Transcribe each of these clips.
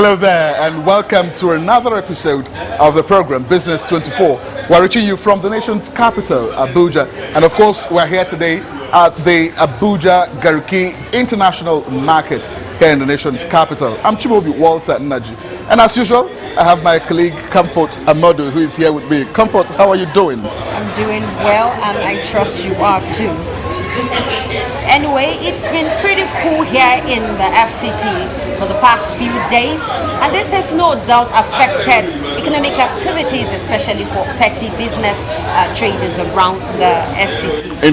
Hello there and welcome to another episode of the program Business 24. We're reaching you from the nation's capital, Abuja, and of course we're here today at the Abuja Gariki International Market here in the nation's capital. I'm Chibobi Walter Naji, and as usual I have my colleague Comfort Amadu who is here with me. Comfort, how are you doing? I'm doing well and I trust you are too. Anyway, it's been pretty cool here in the FCT for the past few days, and this has no doubt affected economic activities, especially for petty business traders around the FCT.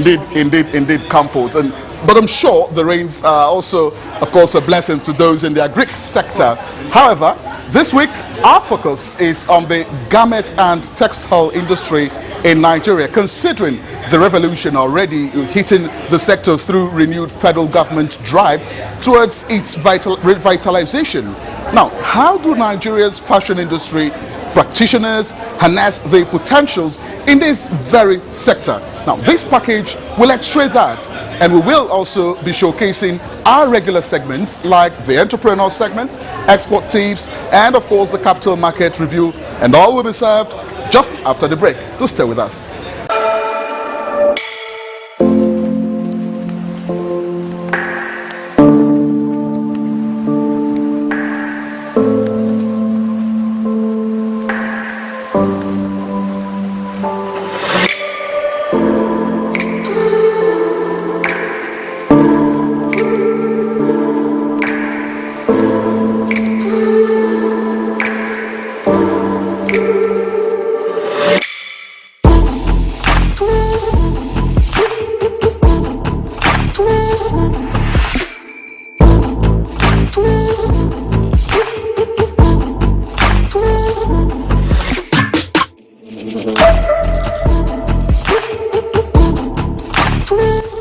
Indeed, Comfort. But I'm sure the rains are also, of course, a blessing to those in the agri sector. However, this week our focus is on the garment and textile industry in Nigeria, considering the revolution already hitting the sector through renewed federal government drive towards its revitalization. Now, how do Nigeria's fashion industry practitioners harness the potentials in this very sector? Now, this package will x-ray that, and we will also be showcasing our regular segments like the entrepreneur segment, export tips, and of course the capital market review, and all will be served just after the break. Do stay with us.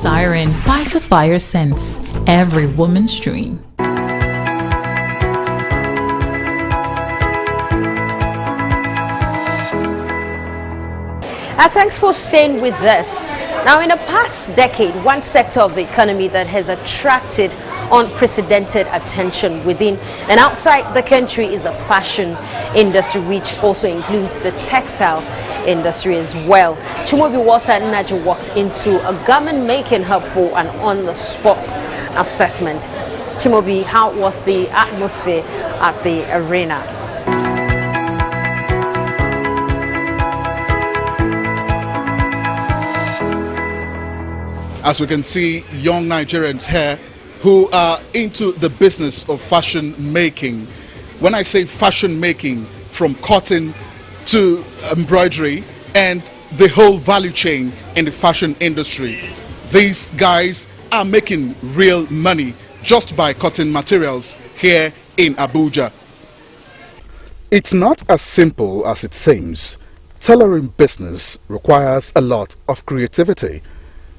Siren buys a fire sense, every woman's dream. Thanks for staying with us. Now, in the past decade, one sector of the economy that has attracted unprecedented attention within and outside the country is the fashion industry, which also includes the textile industry as well. Chimobi Walter Naji walked into a garment making hub for an on-the-spot assessment. Chimobi, how was the atmosphere at the arena? As we can see, young Nigerians here who are into the business of fashion making. When I say fashion making, from cotton to embroidery and the whole value chain in the fashion industry, these guys are making real money just by cotton materials here in Abuja. It's not as simple as it seems. Tailoring business requires a lot of creativity.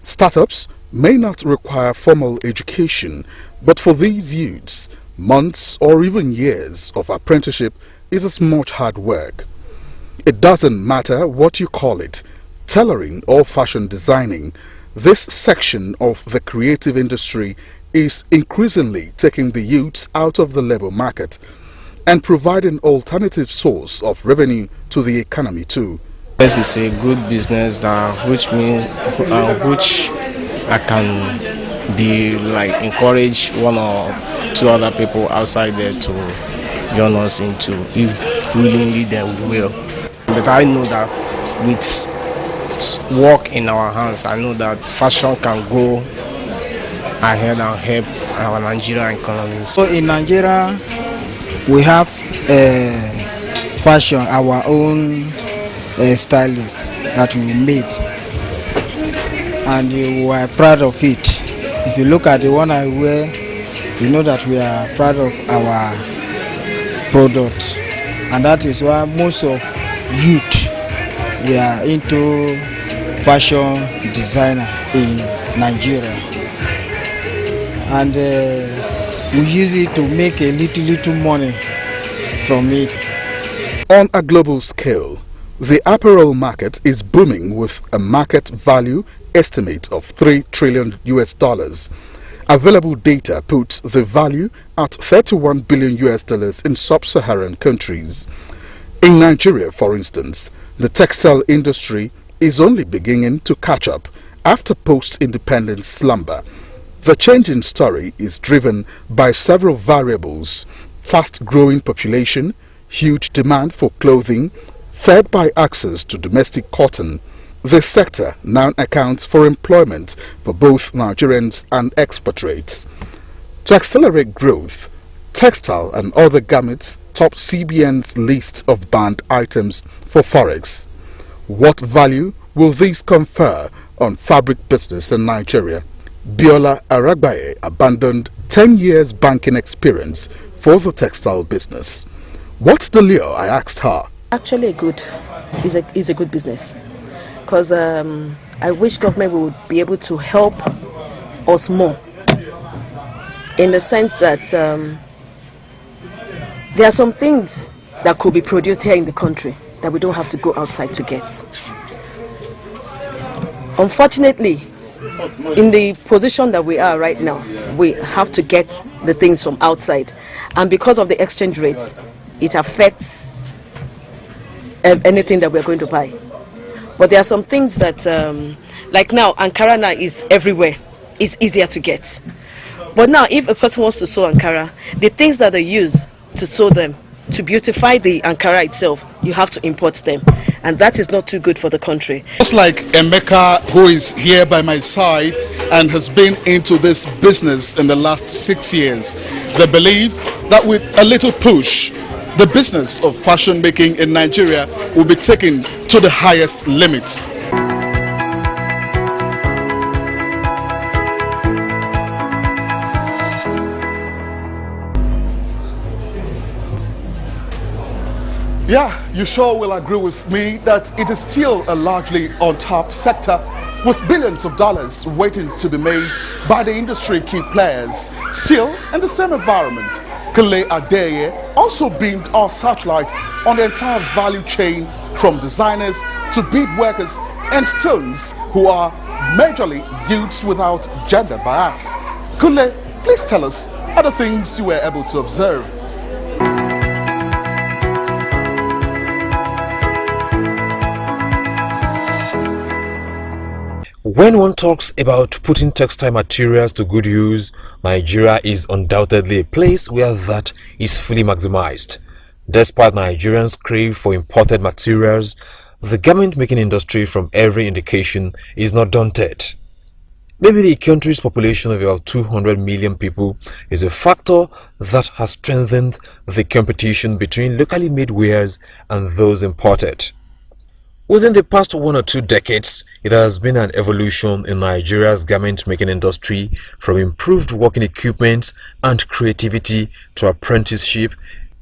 Startups may not require formal education, but for these youths, months or even years of apprenticeship is as much hard work. It doesn't matter what you call it, tailoring or fashion designing, this section of the creative industry is increasingly taking the youths out of the labor market and providing alternative source of revenue to the economy too. This is a good business which means which I can be like encourage one or two other people outside there to join us into, if willingly they will. But I know that with work in our hands, I know that fashion can go ahead and help our Nigerian economy. So in Nigeria, we have fashion, our own stylist that we made, and we are proud of it. If you look at the one I wear, you know that we are proud of our product, and that is why most of youth we are into fashion designer in Nigeria, and we use it to make a little money from it. On a global scale, the apparel market is booming with a market value estimate of $3 trillion. Available data puts the value at 31 billion US dollars in sub-Saharan countries. In Nigeria, for instance, the textile industry is only beginning to catch up after post-independence slumber. The changing story is driven by several variables: fast-growing population, huge demand for clothing, fed by access to domestic cotton. This sector now accounts for employment for both Nigerians and expatriates. To accelerate growth, textile and other garments top CBN's list of banned items for forex. What value will these confer on fabric business in Nigeria? Biola Aragbaye abandoned 10 years banking experience for the textile business. What's the lure? I asked her. Actually, is a good business, because I wish government would be able to help us more, in the sense that there are some things that could be produced here in the country that we don't have to go outside to get. Unfortunately, in the position that we are right now, we have to get the things from outside, and because of the exchange rates, it affects anything that we're going to buy. But there are some things that, like now, Ankara now is everywhere. It's easier to get. But now, if a person wants to sew Ankara, the things that they use to sew them, to beautify the Ankara itself, you have to import them. And that is not too good for the country. Just like Emeka, who is here by my side and has been into this business in the last 6 years, they believe that with a little push, the business of fashion making in Nigeria will be taken to the highest limits. Yeah, you sure will agree with me that it is still a largely untapped sector with billions of dollars waiting to be made by the industry key players. Still, in the same environment, Kale Adeye also beamed our searchlight on the entire value chain, from designers to bead workers and stones, who are majorly youths without gender bias. Kale, please tell us other things you were able to observe. When one talks about putting textile materials to good use, Nigeria is undoubtedly a place where that is fully maximized. Despite Nigerians' crave for imported materials, the garment making industry, from every indication, is not daunted. Maybe the country's population of about 200 million people is a factor that has strengthened the competition between locally made wares and those imported. Within the past 1 or 2 decades, it has been an evolution in Nigeria's garment making industry, from improved working equipment and creativity to apprenticeship,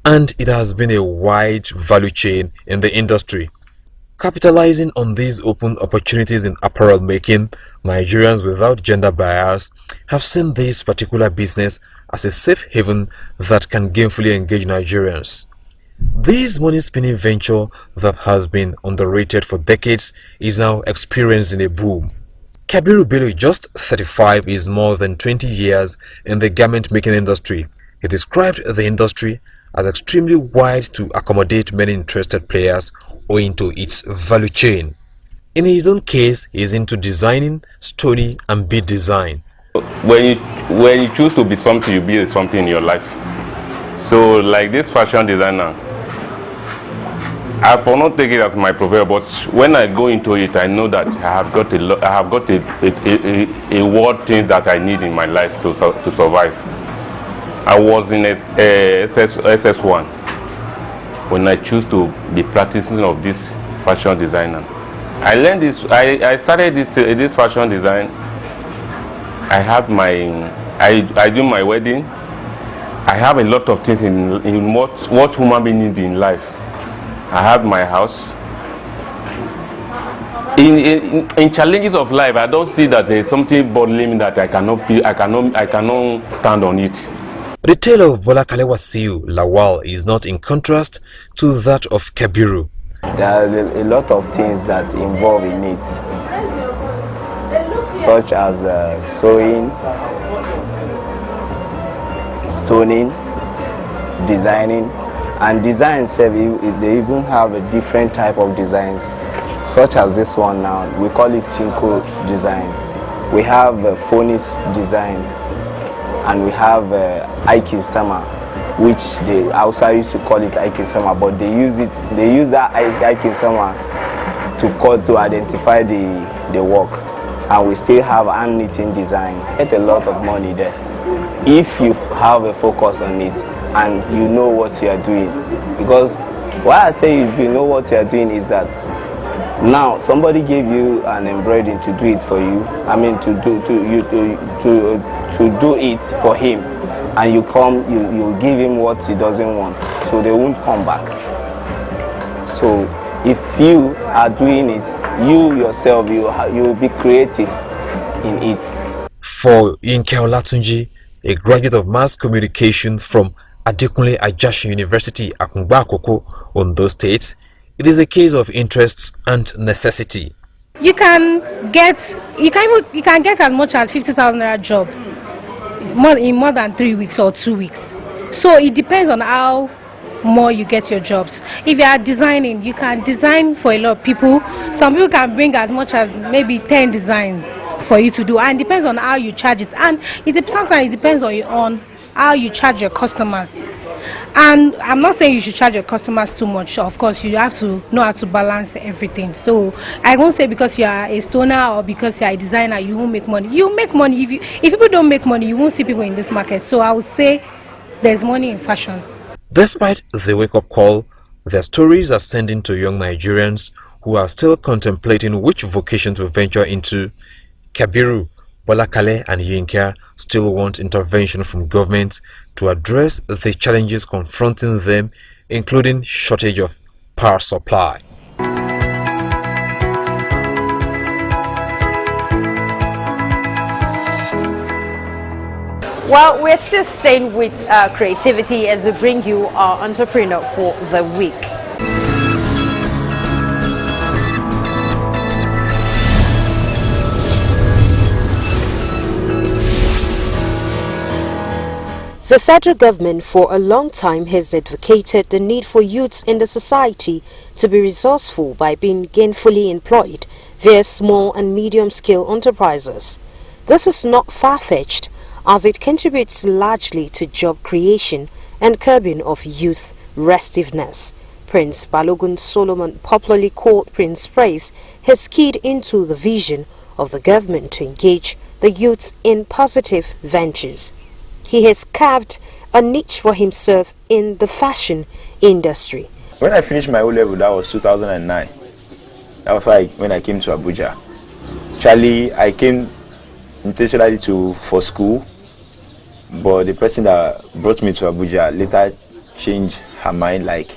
and it has been a wide value chain in the industry. Capitalizing on these open opportunities in apparel making, Nigerians without gender bias have seen this particular business as a safe haven that can gainfully engage Nigerians. This money-spinning venture that has been underrated for decades is now experiencing a boom. Kabiru Bello, just 35, is more than 20 years in the garment-making industry. He described the industry as extremely wide to accommodate many interested players owing to its value chain. In his own case, he is into designing, stoning, and bead design. When you choose to be something, you be something in your life. So, like this fashion designer, I will not take it as my profession, but when I go into it, I know that I have got a world thing that I need in my life to survive. I was in SS1 when I choose to be practicing of this fashion designer. I learned this. I started this fashion design. I have I do my wedding. I have a lot of things in what human being needs in life. I have my house. In challenges of life, I don't see that there's something bothering me that I cannot feel. I cannot stand on it. The tale of Bola Kalewasiu Lawal is not in contrast to that of Kabiru. There are a lot of things that involve in it, such as sewing, stoning, designing, and design itself, they even have a different type of designs, such as this one now. We call it Tinko design. We have Phonis design, and we have Aikin Sama, which the outside used to call it Aikin Sama, but they use that Aikin Sama to identify the work. And we still have hand knitting design. Get a lot of money there if you have a focus on it and you know what you are doing. Because why I say if you know what you are doing is that now somebody gave you an embroidering to do it for you. I mean to do it for him, and you give him what he doesn't want, so they won't come back. So if you are doing it, you yourself, you will be creative in it. For Yinka Olatunji, a graduate of mass communication from Adekunle Ajasin University, Akungba Akoko, Ondo State, it is a case of interest and necessity. You can get as much as 50,000 naira job in more than 3 weeks or 2 weeks. So it depends on how more you get your jobs. If you are designing, you can design for a lot of people. Some people can bring as much as maybe 10 designs for you to do, and it depends on how you charge it. And sometimes it depends on how you charge your customers. And I'm not saying you should charge your customers too much. Of course, you have to know how to balance everything. So I won't say because you are a stoner or because you are a designer you won't make money. You make money. If people don't make money, you won't see people in this market. So I would say there's money in fashion. Despite the wake-up call, their stories are sending to young Nigerians who are still contemplating which vocation to venture into. Kabiru, Bolakale and Yinka still want intervention from government to address the challenges confronting them, including shortage of power supply. Well, we're still staying with creativity as we bring you our entrepreneur for the week. The federal government for a long time has advocated the need for youths in the society to be resourceful by being gainfully employed via small and medium-scale enterprises. This is not far-fetched, as it contributes largely to job creation and curbing of youth restiveness. Prince Balogun Solomon, popularly called Prince Praise, has keyed into the vision of the government to engage the youths in positive ventures. He has carved a niche for himself in the fashion industry. When I finished my O-level, that was 2009. That was when I came to Abuja. Actually, I came intentionally for school, but the person that brought me to Abuja later changed her mind, like,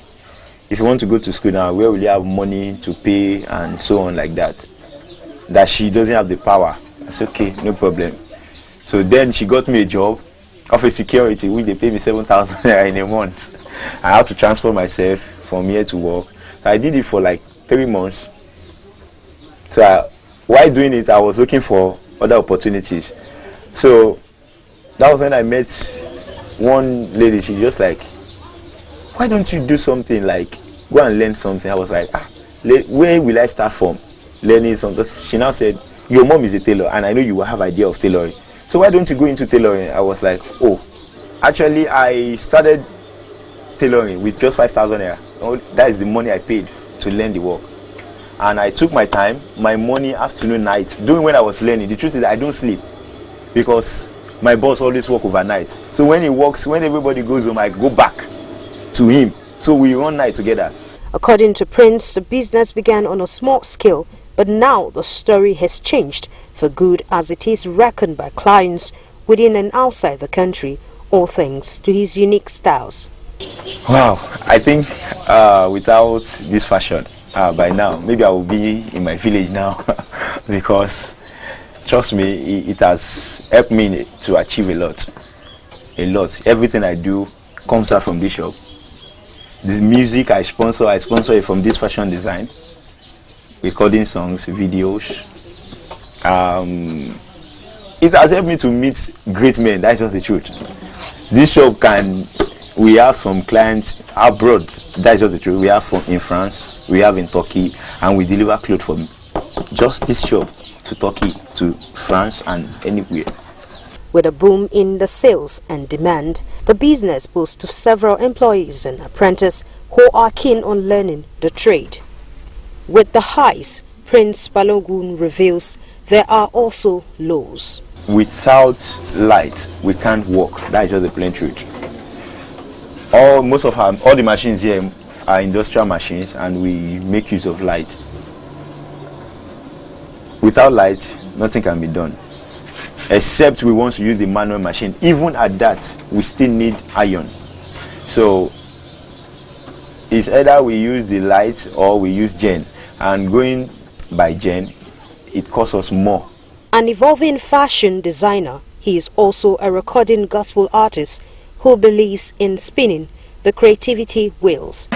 if you want to go to school now, where will you have money to pay and so on like that? That she doesn't have the power. I said, okay, no problem. So then she got me a job of a security, which they pay me 7,000 naira in a month. I had to transfer myself from here to work. So I did it for like 3 months. So while doing it, I was looking for other opportunities. So that was when I met one lady. She's just like, why don't you do something, like go and learn something? I was like, where will I start from learning something? She now said, your mom is a tailor and I know you will have idea of tailoring. So why don't you go into tailoring? I was like, oh, actually I started tailoring with just 5,000 naira. Oh, that is the money I paid to learn the work. And I took my time, my morning, afternoon, night, doing when I was learning. The truth is I don't sleep because my boss always work overnight. So when he works, when everybody goes home, I go back to him. So we run night together. According to Prince, the business began on a small scale, but now the story has changed for good, as it is reckoned by clients within and outside the country, all thanks to his unique styles. Wow, I think without this fashion, by now, maybe I will be in my village now because, trust me, it has helped me to achieve a lot. Everything I do comes out from this shop. The music I sponsor it from this fashion design, recording songs, videos. It has helped me to meet great men. That's just the truth. This shop we have some clients abroad. That is just the truth. We have in France, we have in Turkey, and we deliver clothes from just this shop to Turkey, to France, and anywhere. With a boom in the sales and demand, the business boasts several employees and apprentices who are keen on learning the trade. With the highs, Prince Balogun reveals there are also lows. Without light, we can't work. That is just the plain truth. All the machines here are industrial machines, and we make use of light. Without light, nothing can be done. Except we want to use the manual machine. Even at that, we still need iron. So it's either we use the light or we use gen. And going by gen, it costs us more. An evolving fashion designer, he is also a recording gospel artist who believes in spinning the creativity wheels.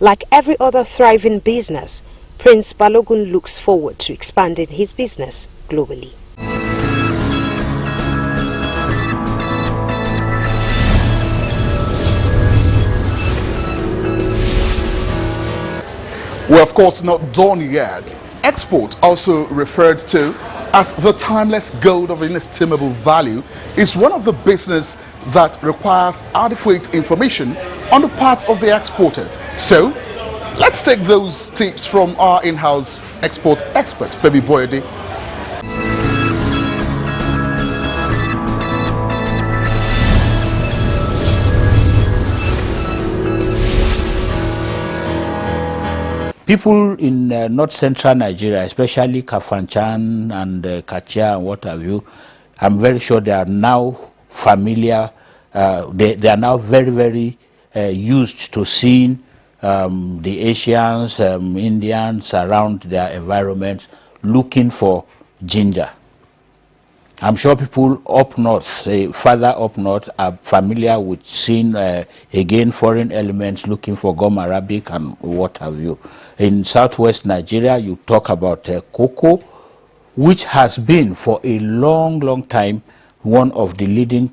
Like every other thriving business, Prince Balogun looks forward to expanding his business globally. We're of course not done yet. Export, also referred to as the timeless gold of inestimable value, is one of the business that requires adequate information on the part of the exporter. So, let's take those tips from our in-house export expert, Femi Boyede. People in north central Nigeria, especially Kafanchan and Kachia and what have you, I'm very sure they are now familiar, they are now very, very used to seeing the Asians, Indians around their environments looking for ginger. I'm sure people up north, further up north, are familiar with seeing, again, foreign elements looking for gum arabic and what have you. In southwest Nigeria, you talk about cocoa, which has been for a long, long time one of the leading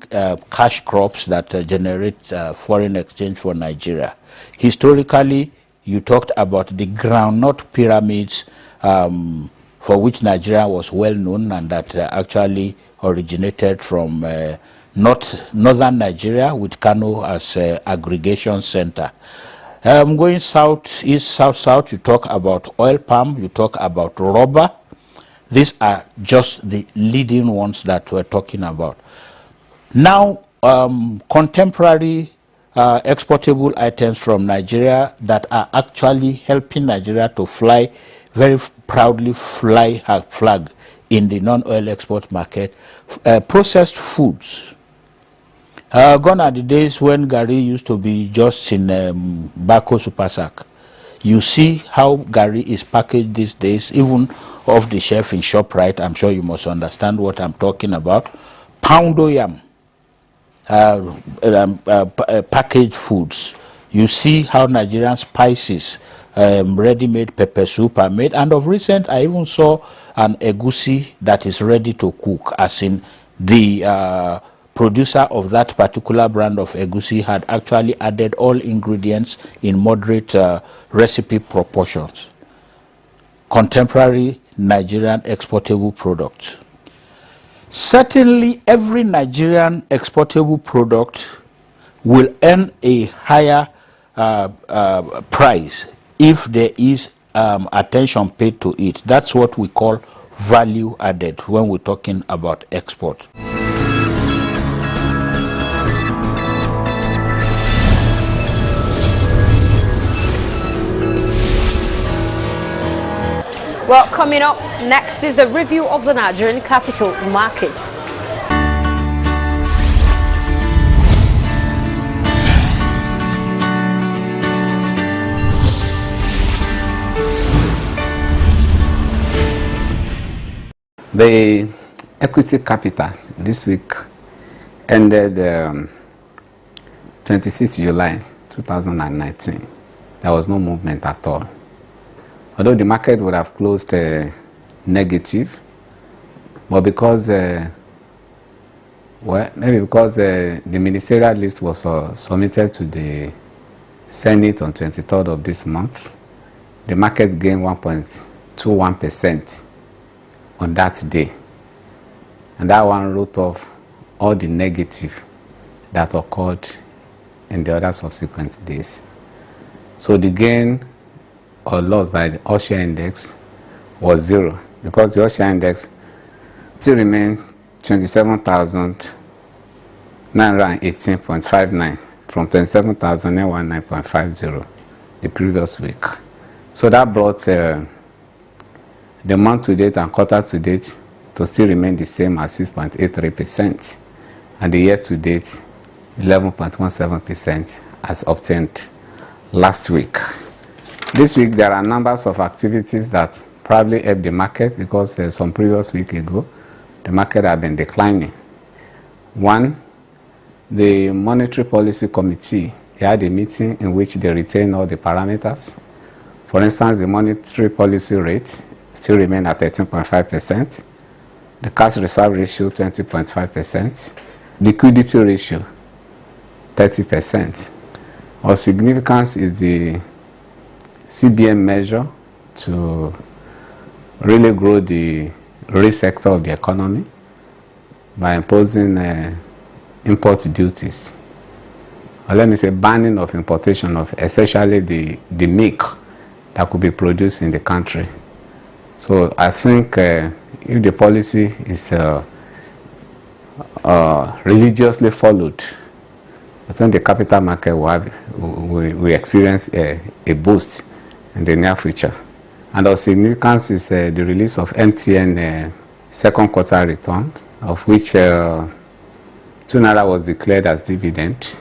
cash crops that generate foreign exchange for Nigeria. Historically, you talked about the groundnut pyramids, for which Nigeria was well known, and that actually originated from northern Nigeria with Kano as aggregation center. Going south, east, south, you talk about oil palm, you talk about rubber. These are just the leading ones that we're talking about. Now, contemporary exportable items from Nigeria that are actually helping Nigeria to fly, very proudly fly her flag in the non-oil export market. Processed foods. Gone are the days when Gari used to be just in Bako Super Sack. You see how Gari is packaged these days, even off the shelf in ShopRite. I'm sure you must understand what I'm talking about. Poundo yam, packaged foods. You see how Nigerian spices, ready-made pepper soup are made. And of recent, I even saw an egusi that is ready to cook, as in the producer of that particular brand of egusi had actually added all ingredients in moderate recipe proportions. Contemporary Nigerian exportable products. Certainly, every Nigerian exportable product will earn a higher price if there is attention paid to it. That's what we call value added when we're talking about export. Well, coming up next is a review of the Nigerian capital markets. The equity capital this week ended 26 July 2019. There was no movement at all. Although the market would have closed negative, but because, maybe because the ministerial list was submitted to the Senate on 23rd of this month, the market gained 1.21% on that day. And that one wrote off all the negative that occurred in the other subsequent days. So the gain or loss by the all-share index was 0, because the all-share index still remained 27,918.59 from 27,919.50 the previous week. So that brought the month to date and quarter to date to still remain the same at 6.83%, and the year to date 11.17% as obtained last week. This week there are numbers of activities that probably helped the market, because some previous week ago the market had been declining. One, the Monetary Policy Committee had a meeting in which they retained all the parameters. For instance, the monetary policy rate still remained at 13.5%, the cash reserve ratio 20.5%, liquidity ratio 30%. Of significance is the CBN measure to really grow the real sector of the economy by imposing import duties, or let me say banning of importation of especially the milk that could be produced in the country. So I think if the policy is religiously followed, I think the capital market will experience a boost in the near future. And of significance is the release of MTN second quarter return, of which 2 Naira was declared as dividend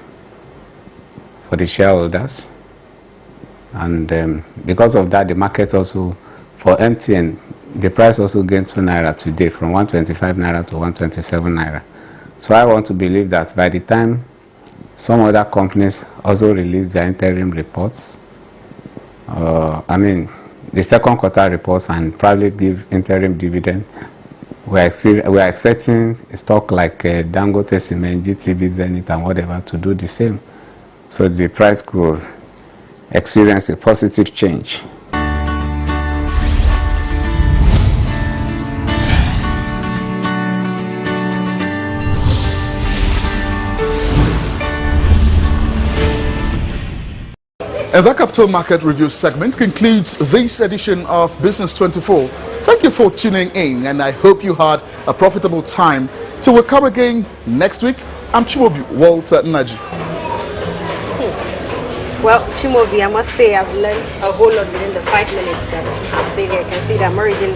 for the shareholders. And because of that, the market also, for MTN, the price also gained 2 Naira today, from 125 Naira to 127 Naira. So I want to believe that by the time some other companies also release their interim reports, the second quarter reports, and probably give interim dividend, we are expecting a stock like Dangote Cement, GTB, Zenith, and whatever to do the same. So the price could experience a positive change. And the Capital Market Review segment concludes this edition of Business 24. Thank you for tuning in, and I hope you had a profitable time. Till we come again next week, I'm Chimobi Walter Naji. Well, Chimobi, I must say I've learned a whole lot within the 5 minutes that I've stayed here. I can see that I'm already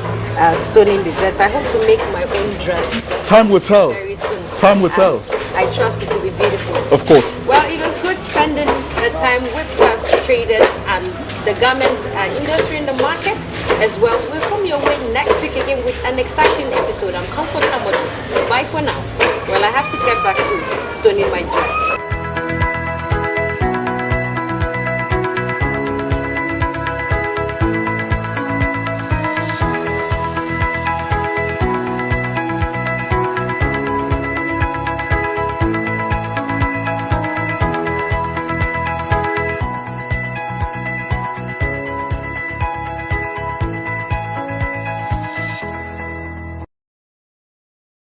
stoning the dress. I hope to make my own dress. Time will tell. Very soon. Time will tell. I trust it to be beautiful. Of course. Well, it was good spending the time with the traders and the garment industry in the market as well. We'll come your way next week again with an exciting episode. I'm comfortable. Bye for now. Well, I have to get back to stoning my dress.